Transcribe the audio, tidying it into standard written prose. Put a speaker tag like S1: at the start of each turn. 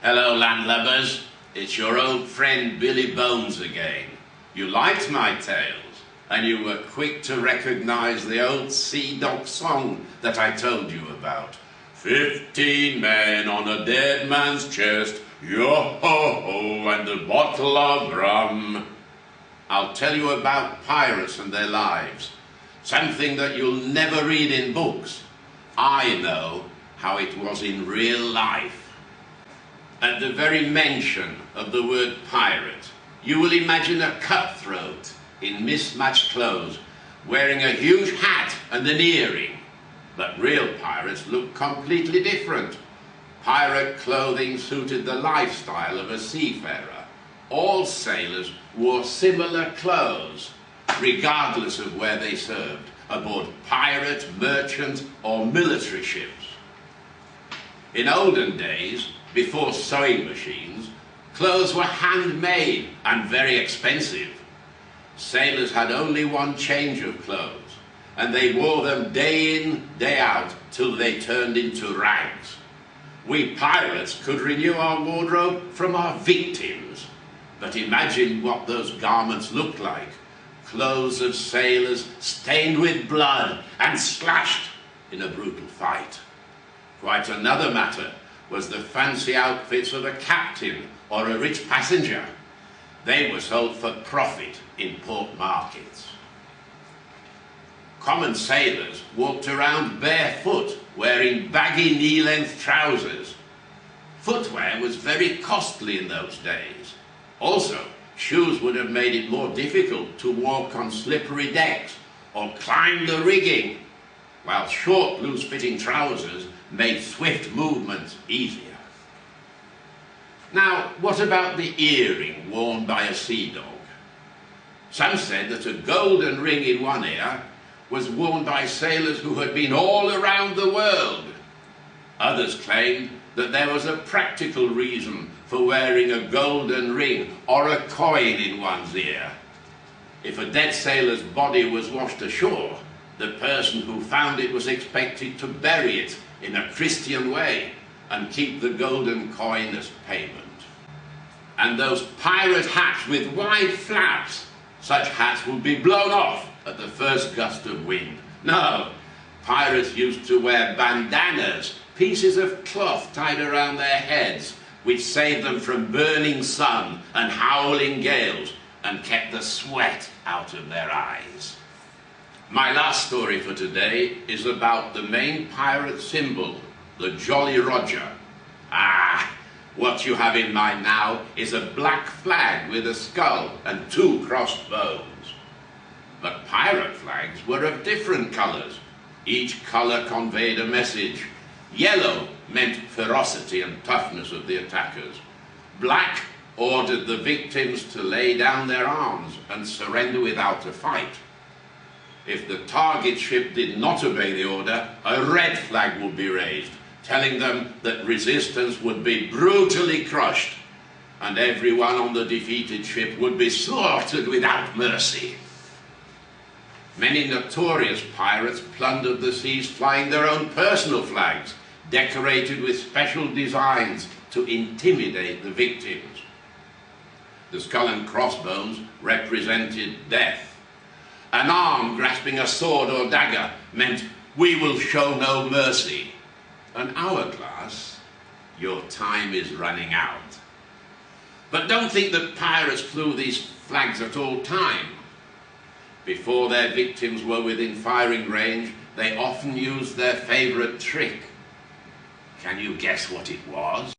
S1: Hello, landlubbers. It's your old friend Billy Bones again. You liked my tales, and you were quick to recognize the old sea dog song that I told you about. 15 men on a dead man's chest, yo-ho-ho, and a bottle of rum. I'll tell you about pirates and their lives, something that you'll never read in books. I know how it was in real life. At the very mention of the word pirate, you will imagine a cutthroat in mismatched clothes, wearing a huge hat and an earring. But real pirates look completely different. Pirate clothing suited the lifestyle of a seafarer. All sailors wore similar clothes, regardless of where they served, aboard pirate, merchant, or military ships. In olden days, before sewing machines, clothes were handmade and very expensive. Sailors had only one change of clothes, and they wore them day in, day out, till they turned into rags. We pirates could renew our wardrobe from our victims, but imagine what those garments looked like. Clothes of sailors stained with blood and slashed in a brutal fight. Quite another matter was the fancy outfits of a captain or a rich passenger. They were sold for profit in port markets. Common sailors walked around barefoot, wearing baggy knee-length trousers. Footwear was very costly in those days. Also, shoes would have made it more difficult to walk on slippery decks or climb the rigging, while short, loose-fitting trousers made swift movement easier. Now, what about the earring worn by a sea dog? Some said that a golden ring in one ear was worn by sailors who had been all around the world. Others claimed that there was a practical reason for wearing a golden ring or a coin in one's ear. If a dead sailor's body was washed ashore, the person who found it was expected to bury it in a Christian way and keep the golden coin as payment. And those pirate hats with wide flaps, such hats would be blown off at the first gust of wind. No, pirates used to wear bandanas, pieces of cloth tied around their heads, which saved them from burning sun and howling gales and kept the sweat out of their eyes. My last story for today is about the main pirate symbol, the Jolly Roger. What you have in mind now is a black flag with a skull and two crossed bones. But pirate flags were of different colours. Each colour conveyed a message. Yellow meant ferocity and toughness of the attackers. Black ordered the victims to lay down their arms and surrender without a fight. If the target ship did not obey the order, a red flag would be raised, telling them that resistance would be brutally crushed, and everyone on the defeated ship would be slaughtered without mercy. Many notorious pirates plundered the seas flying their own personal flags, decorated with special designs to intimidate the victims. The skull and crossbones represented death. An arm grasping a sword or dagger meant, "We will show no mercy." An hourglass, "Your time is running out." But don't think that pirates flew these flags at all time. Before their victims were within firing range, they often used their favourite trick. Can you guess what it was?